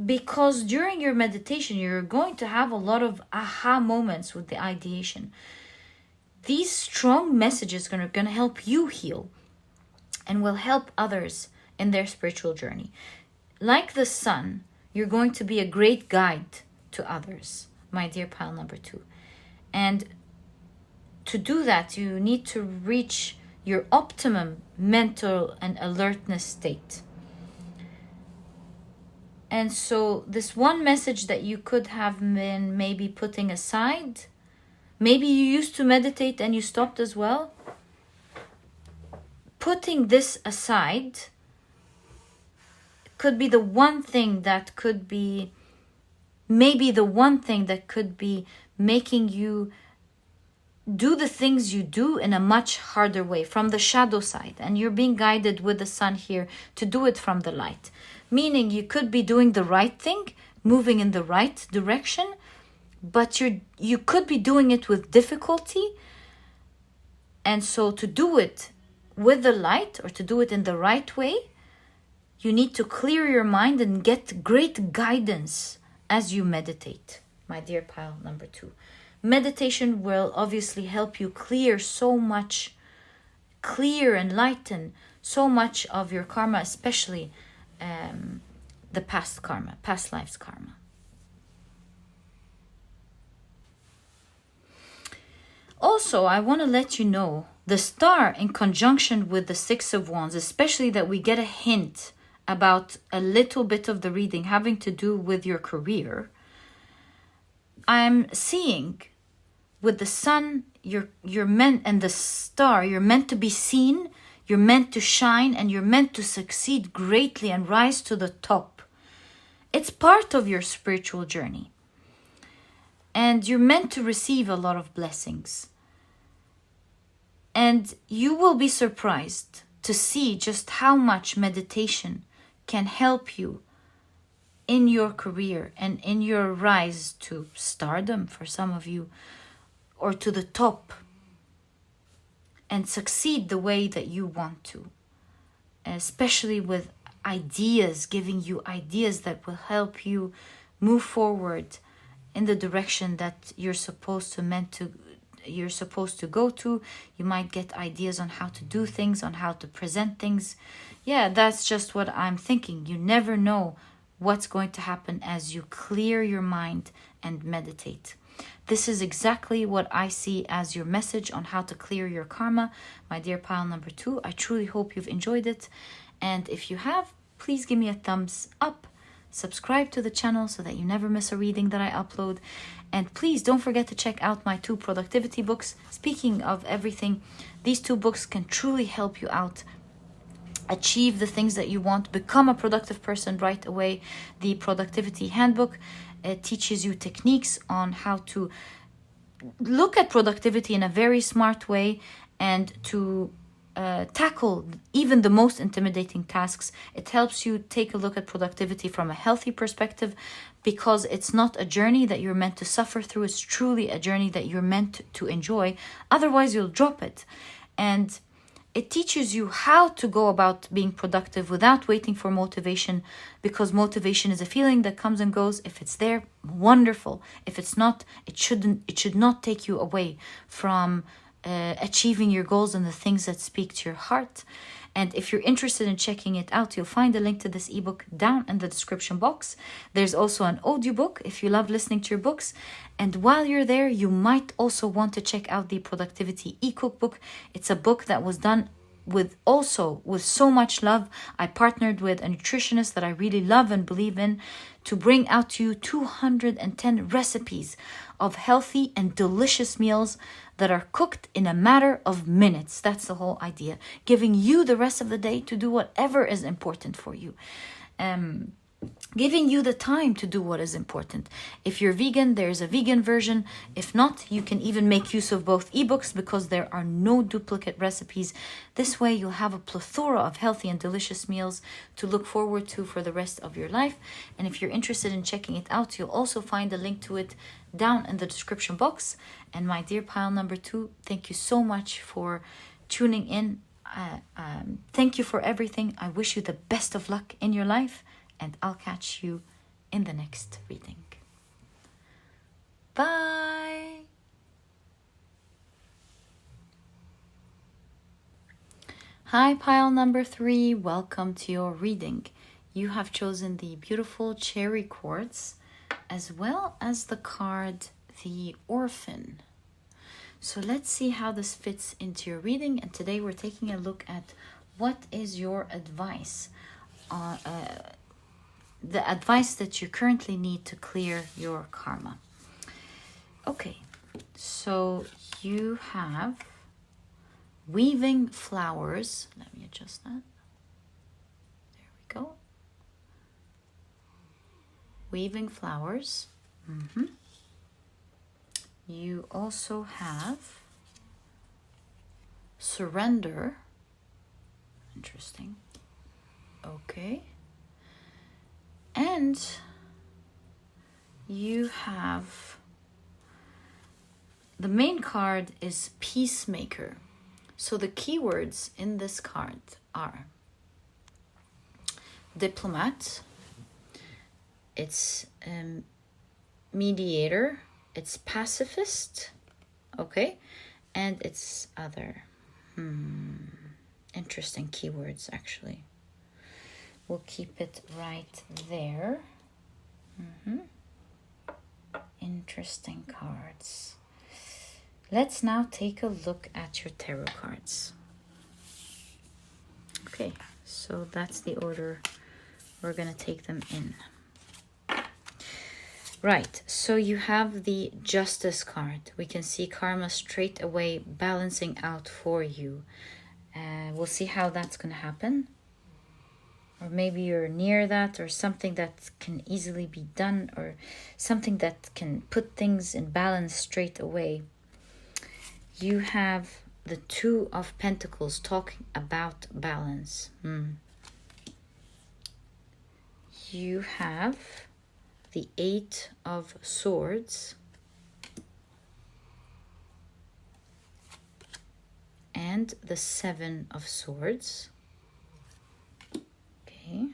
Speaker 1: Because during your meditation, you're going to have a lot of aha moments with the ideation. These strong messages are going to help you heal and will help others in their spiritual journey. Like the sun, you're going to be a great guide to others, my dear pile number 2. And to do that, you need to reach your optimum mental and alertness state. And so this one message that you could have been maybe putting aside, maybe you used to meditate and you stopped as well. Putting this aside could be the one thing that could be, maybe the one thing that could be making you do the things you do in a much harder way, from the shadow side. And you're being guided with the sun here to do it from the light. Meaning you could be doing the right thing, moving in the right direction, but you could be doing it with difficulty. And so to do it with the light, or to do it in the right way, you need to clear your mind and get great guidance as you meditate, my dear pile number 2. Meditation will obviously help you clear and lighten so much of your karma, especially the past karma, past lives karma. Also, I want to let you know, the star in conjunction with the 6 of Wands, especially that we get a hint about a little bit of the reading having to do with your career. I'm seeing with the sun, you're meant, and the star, you're meant to be seen, you're meant to shine, and you're meant to succeed greatly and rise to the top. It's part of your spiritual journey. And you're meant to receive a lot of blessings. And you will be surprised to see just how much meditation can help you in your career and in your rise to stardom for some of you, or to the top, and succeed the way that you want to, especially with ideas, giving you ideas that will help you move forward in the direction that you're supposed to go to. You might get ideas on how to do things, on how to present things. Yeah, that's just what I'm thinking. You never know what's going to happen as you clear your mind and meditate. This is exactly what I see as your message on how to clear your karma, my dear pile number 2. I truly hope you've enjoyed it. And if you have, please give me a thumbs up. Subscribe to the channel so that you never miss a reading that I upload. And please don't forget to check out my 2 productivity books. Speaking of everything, these 2 books can truly help you out. Achieve the things that you want. Become a productive person right away. The Productivity Handbook teaches you techniques on how to look at productivity in a very smart way and to tackle even the most intimidating tasks. It helps you take a look at productivity from a healthy perspective, because it's not a journey that you're meant to suffer through. It's truly a journey that you're meant to enjoy. Otherwise, you'll drop it. And it teaches you how to go about being productive without waiting for motivation, because motivation is a feeling that comes and goes. If it's there, wonderful. If it's not, it should not take you away from achieving your goals and the things that speak to your heart. And if you're interested in checking it out, you'll find a link to this ebook down in the description box. There's also an audiobook if you love listening to your books. And while you're there, you might also want to check out the Productivity e-cookbook. It's a book that was done with so much love. I partnered with a nutritionist that I really love and believe in to bring out to you 210 recipes of healthy and delicious meals that are cooked in a matter of minutes. That's the whole idea. Giving you the rest of the day to do whatever is important for you. giving you the time to do what is important. If you're vegan, there's a vegan version. If not, you can even make use of both ebooks because there are no duplicate recipes. This way, you'll have a plethora of healthy and delicious meals to look forward to for the rest of your life. And if you're interested in checking it out, you'll also find a link to it down in the description box. And my dear pile number 2, thank you so much for tuning in. Thank you for everything. I wish you the best of luck in your life. And I'll catch you in the next reading. Bye. Hi, pile number 3. Welcome to your reading. You have chosen the beautiful cherry quartz as well as the card, the Orphan. So let's see how this fits into your reading. And today we're taking a look at what is your advice the advice that you currently need to clear your karma. Okay, so you have weaving flowers. Let me adjust that. There we go. Weaving flowers. You also have surrender. Interesting. Okay. And you have, the main card is peacemaker. So the keywords in this card are diplomat, it's mediator, it's pacifist, okay, and it's other. Interesting keywords, actually. We'll keep it right there. Interesting cards. Let's now take a look at your tarot cards. Okay, so that's the order we're going to take them in. Right, so you have the Justice card. We can see karma straight away balancing out for you. We'll see how that's going to happen. Or maybe you're near that, or something that can easily be done, or something that can put things in balance straight away. You have the Two of Pentacles talking about balance. You have the Eight of Swords and the Seven of Swords. Okay.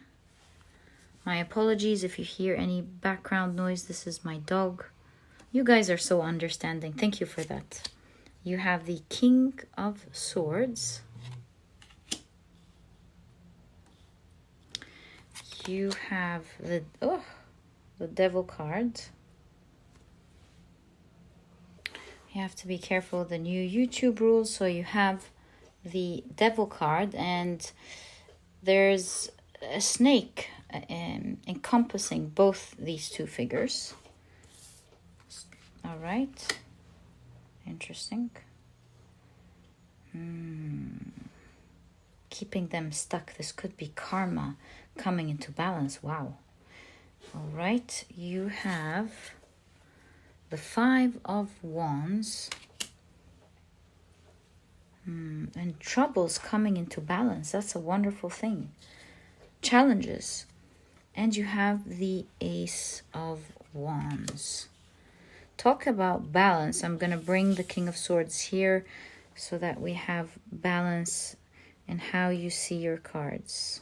Speaker 1: My apologies if you hear any background noise. This is my dog. You guys are so understanding. Thank you for that. You have the King of Swords. You have the Devil card. You have to be careful of the new YouTube rules. So you have the Devil card, and there's a snake encompassing both these two figures. All right. Interesting. Keeping them stuck. This could be karma coming into balance. Wow. All right. You have the Five of Wands. And troubles coming into balance. That's a wonderful thing. Challenges. And you have the Ace of Wands. Talk about balance. I'm going to bring the King of Swords here so that we have balance in how you see your cards.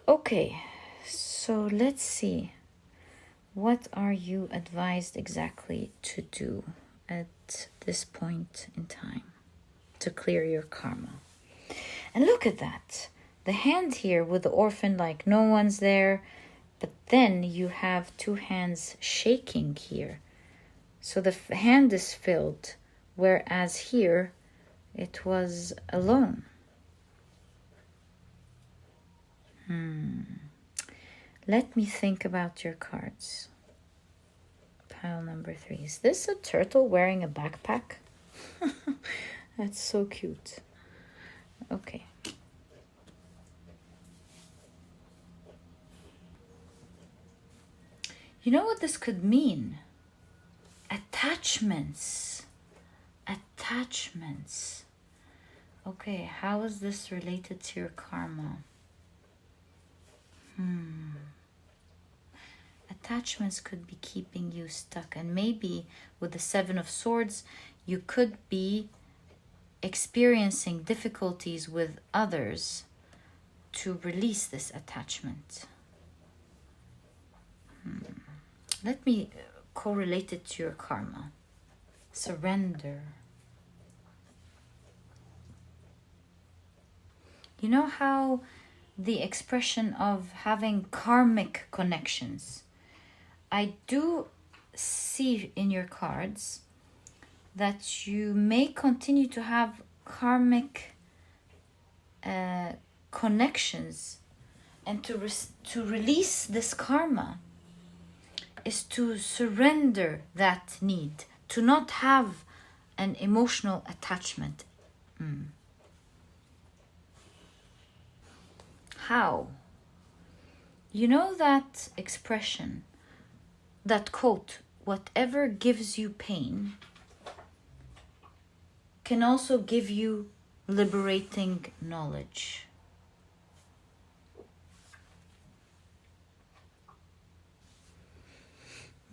Speaker 1: Okay, so let's see. What are you advised exactly to do at this point in time to clear your karma? And look at that. The hand here with the Orphan, like no one's there. But then you have two hands shaking here. So the hand is filled, whereas here it was alone. Let me think about your cards. Pile number 3. Is this a turtle wearing a backpack? That's so cute. Okay. You know what this could mean? Attachments. Attachments. Okay, how is this related to your karma? Attachments could be keeping you stuck. And maybe with the Seven of Swords, you could be experiencing difficulties with others to release this attachment. Let me correlate it to your karma. Surrender. You know how the expression of having karmic connections, I do see in your cards that you may continue to have karmic connections, and to release this karma is to surrender that need, to not have an emotional attachment. How? You know that expression, that quote, whatever gives you pain can also give you liberating knowledge.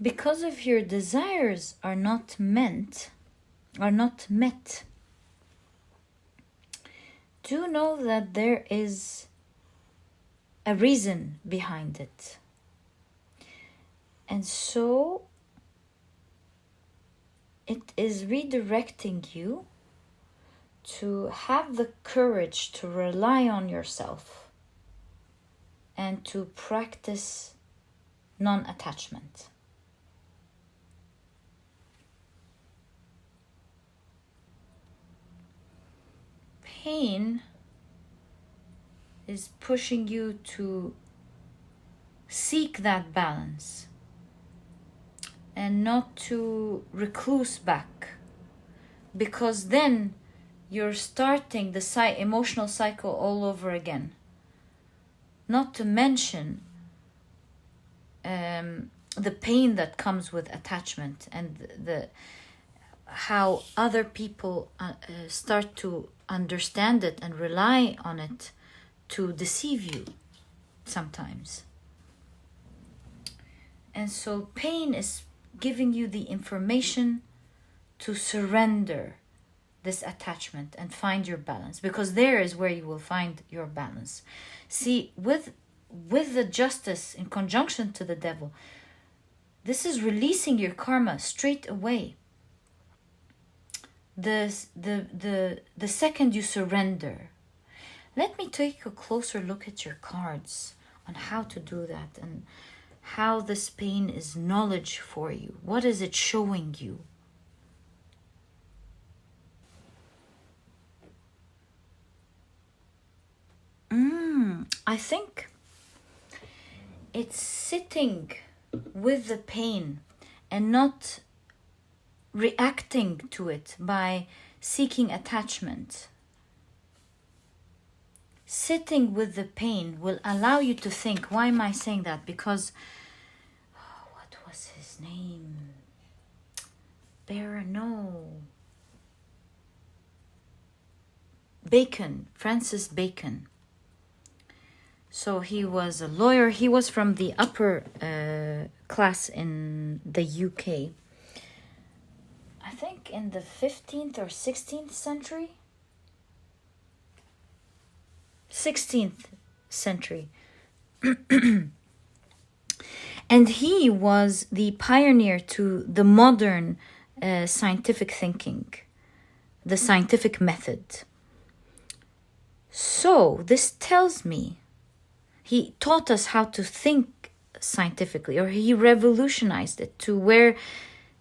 Speaker 1: Because if your desires are not met, do know that there is a reason behind it. And so it is redirecting you to have the courage to rely on yourself and to practice non-attachment. Pain is pushing you to seek that balance and not to recluse back, because then you're starting the emotional cycle all over again. Not to mention the pain that comes with attachment and how other people start to understand it and rely on it to deceive you sometimes. And so pain is giving you the information to surrender this attachment and find your balance, because there is where you will find your balance. See, with the Justice in conjunction to the Devil, this is releasing your karma straight away. The second you surrender. Let me take a closer look at your cards on how to do that and how this pain is knowledge for you. What is it showing you? I think it's sitting with the pain and not reacting to it by seeking attachment. Sitting with the pain will allow you to think. Why am I saying that? Because, what was his name? Bacon, Francis Bacon. So he was a lawyer. He was from the upper class in the UK. I think in the 15th or 16th century. 16th century. And he was the pioneer to the modern scientific thinking, the scientific method. So this tells me he taught us how to think scientifically, or he revolutionized it to where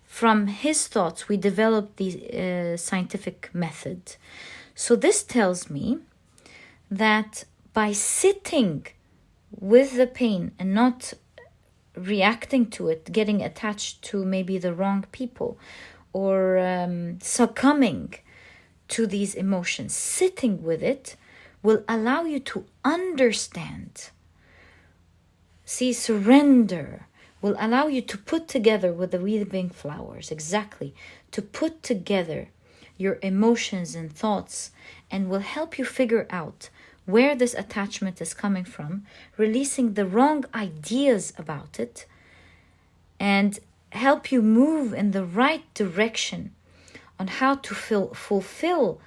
Speaker 1: from his thoughts we developed the scientific method. So this tells me that by sitting with the pain and not reacting to it, getting attached to maybe the wrong people, or succumbing to these emotions, sitting with it will allow you to understand. See, surrender. will allow you to put together with the weaving flowers, exactly, to put together your emotions and thoughts, and will help you figure out where this attachment is coming from, releasing the wrong ideas about it, and help you move in the right direction on how to fulfill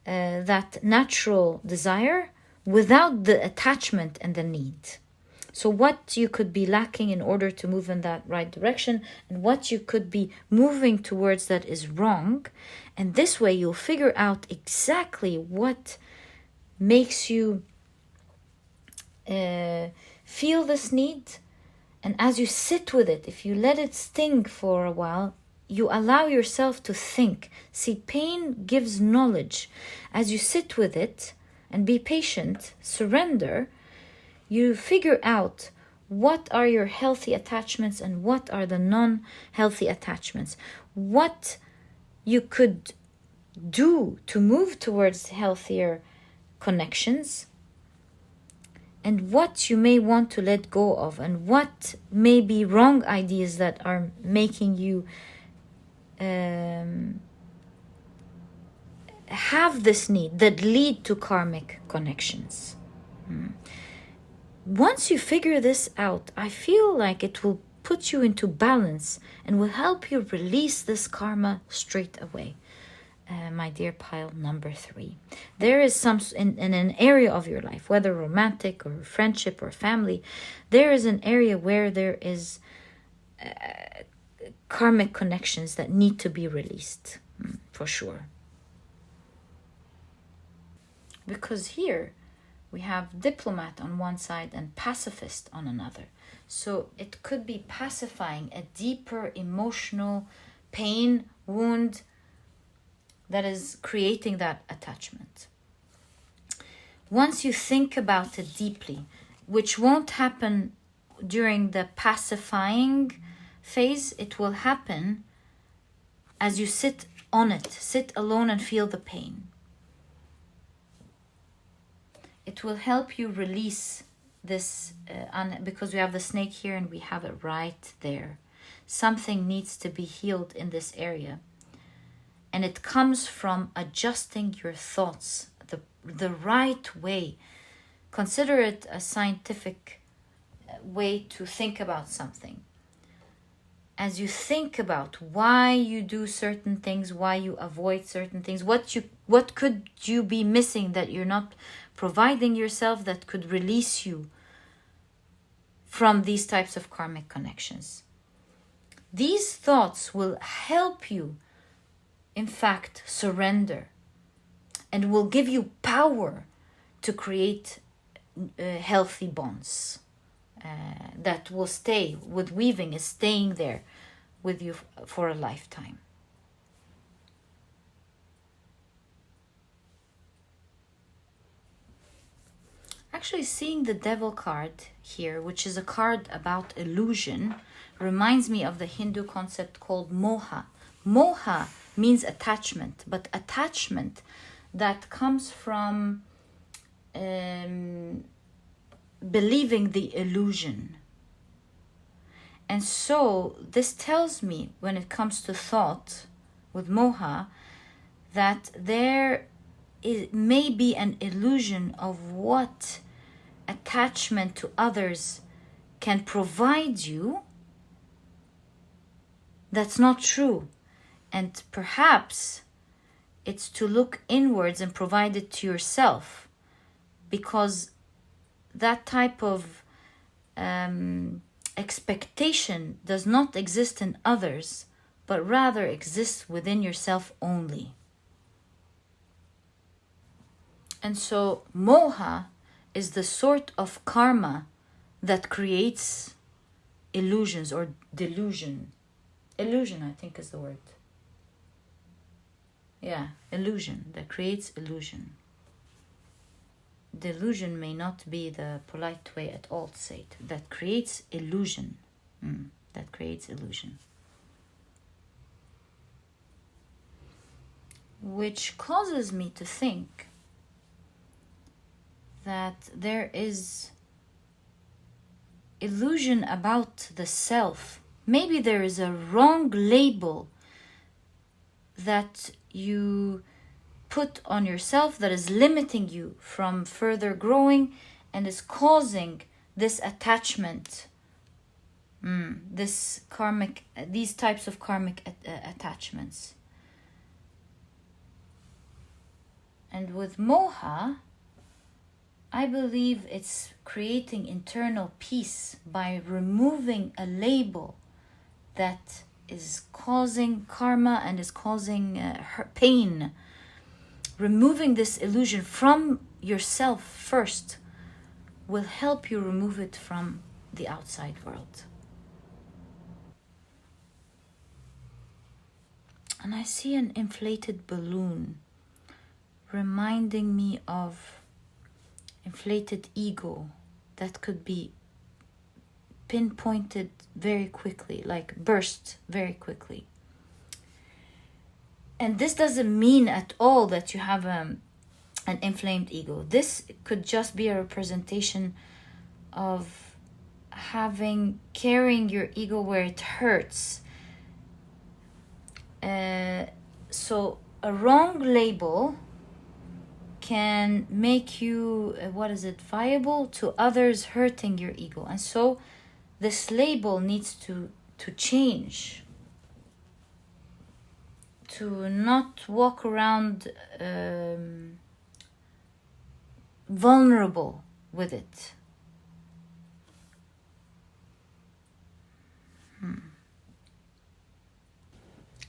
Speaker 1: that natural desire without the attachment and the need. So what you could be lacking in order to move in that right direction, and what you could be moving towards that is wrong. And this way you'll figure out exactly what makes you feel this need. And as you sit with it, if you let it sting for a while, you allow yourself to think. See, pain gives knowledge. As you sit with it and be patient, surrender, you figure out what are your healthy attachments and what are the non-healthy attachments. What you could do to move towards healthier connections, and what you may want to let go of, and what may be wrong ideas that are making you have this need that lead to karmic connections. Once you figure this out, I feel like it will put you into balance and will help you release this karma straight away. My dear pile number 3. There is some, in an area of your life, whether romantic or friendship or family, there is an area where there is karmic connections that need to be released, for sure. Because here we have diplomat on one side and pacifist on another. So it could be pacifying a deeper emotional pain, wound, that is creating that attachment. Once you think about it deeply, which won't happen during the pacifying phase, it will happen as you sit on it, sit alone and feel the pain. It will help you release this, because we have the snake here and we have it right there. Something needs to be healed in this area. And it comes from adjusting your thoughts the right way. Consider it a scientific way to think about something. As you think about why you do certain things, why you avoid certain things, what could you be missing that you're not providing yourself that could release you from these types of karmic connections. These thoughts will help you, in fact, surrender, and will give you power to create healthy bonds that will stay. With weaving is staying there with you for a lifetime. Actually, seeing the devil card here, which is a card about illusion, reminds me of the Hindu concept called moha. Moha means attachment, but attachment that comes from believing the illusion. And so this tells me, when it comes to thought with moha, that there may be an illusion of what attachment to others can provide you that's not true. And perhaps it's to look inwards and provide it to yourself, because that type of expectation does not exist in others, but rather exists within yourself only. And so moha is the sort of karma that creates illusions or delusion. Illusion, I think, is the word. Yeah, illusion, that creates illusion. Delusion may not be the polite way at all to say it. That creates illusion. That creates illusion. Which causes me to think that there is illusion about the self. Maybe there is a wrong label that you put on yourself that is limiting you from further growing and is causing this attachment, these types of karmic attachments. And with moha, I believe it's creating internal peace by removing a label that is causing karma and is causing pain. Removing this illusion from yourself first will help you remove it from the outside world. And I see an inflated balloon reminding me of inflated ego that could be pinpointed very quickly, like burst very quickly. And this doesn't mean at all that you have an inflamed ego. This could just be a representation of carrying your ego where it hurts. So a wrong label can make you, viable to others hurting your ego. And so this label needs to change. To not walk around vulnerable with it.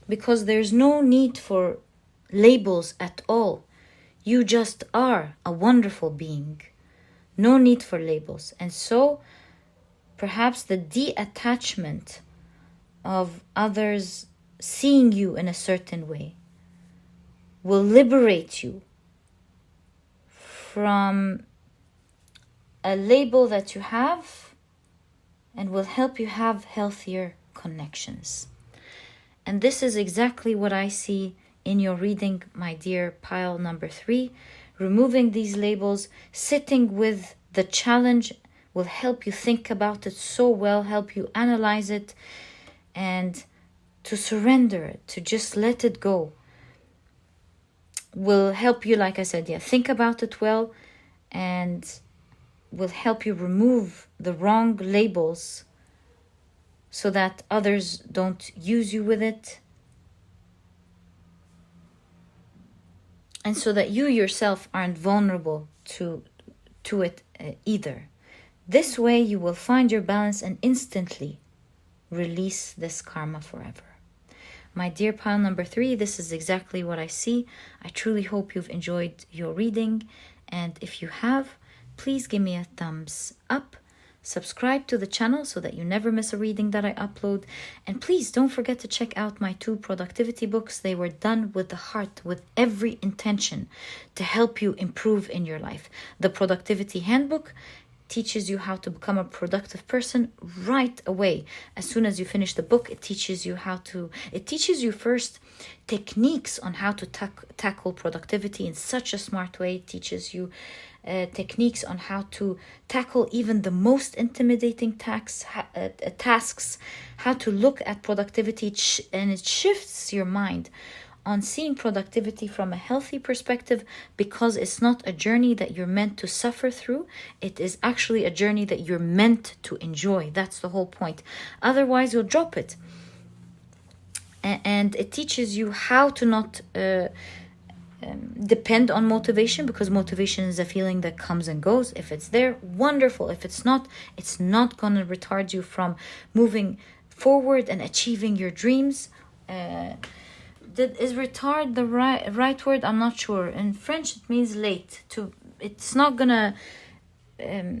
Speaker 1: Because there's no need for labels at all. You just are a wonderful being. No need for labels. And so perhaps the detachment of others seeing you in a certain way will liberate you from a label that you have and will help you have healthier connections. And this is exactly what I see in your reading, my dear pile number 3. Removing these labels, sitting with the challenge will help you think about it so well, help you analyze it, and to surrender it, to just let it go, will help you, like I said, think about it well, and will help you remove the wrong labels so that others don't use you with it, and so that you yourself aren't vulnerable to it either. This way you will find your balance and instantly release this karma forever. My dear pile number 3, this is exactly what I see. I truly hope you've enjoyed your reading, and if you have, please give me a thumbs up. Subscribe to the channel so that you never miss a reading that I upload. And please don't forget to check out my 2 productivity books. They were done with the heart, with every intention to help you improve in your life. The Productivity Handbook teaches you how to become a productive person right away. As soon as you finish the book, it teaches you first techniques on how to tackle productivity in such a smart way. It teaches you techniques on how to tackle even the most intimidating tasks, how to look at productivity, and it shifts your mind on seeing productivity from a healthy perspective, because it's not a journey that you're meant to suffer through. It is actually a journey that you're meant to enjoy. That's the whole point. Otherwise, you'll drop it. And it teaches you how to not depend on motivation, because motivation is a feeling that comes and goes. If it's there, wonderful. If it's not going to retard you from moving forward and achieving your dreams. Is retard the right word? I'm not sure. In French, it means late. It's not gonna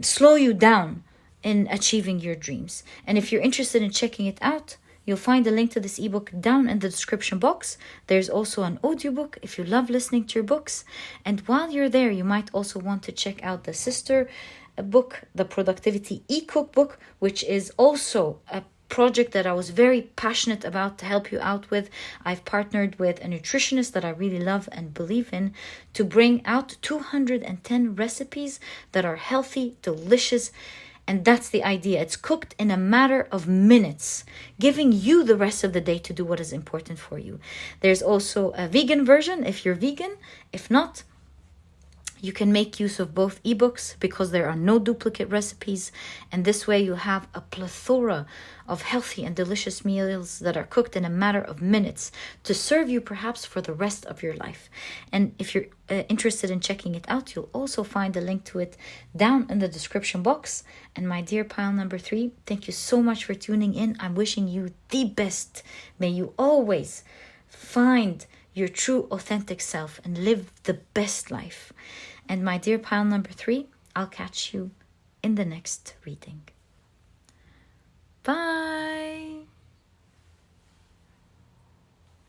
Speaker 1: slow you down in achieving your dreams. And if you're interested in checking it out, you'll find a link to this ebook down in the description box. There's also an audiobook if you love listening to your books. And while you're there, you might also want to check out the sister book, the Productivity eCookbook, which is also a project that I was very passionate about to help you out with. I've partnered with a nutritionist that I really love and believe in to bring out 210 recipes that are healthy, delicious, And that's the idea. It's cooked in a matter of minutes, giving you the rest of the day to do what is important for you. There's also a vegan version if you're vegan. If not, you can make use of both ebooks because there are no duplicate recipes. And this way you have a plethora of healthy and delicious meals that are cooked in a matter of minutes to serve you perhaps for the rest of your life. And if you're interested in checking it out, you'll also find a link to it down in the description box. And my dear pile number 3, thank you so much for tuning in. I'm wishing you the best. May you always find your true authentic self and live the best life. And my dear pile number 3, I'll catch you in the next reading. Bye.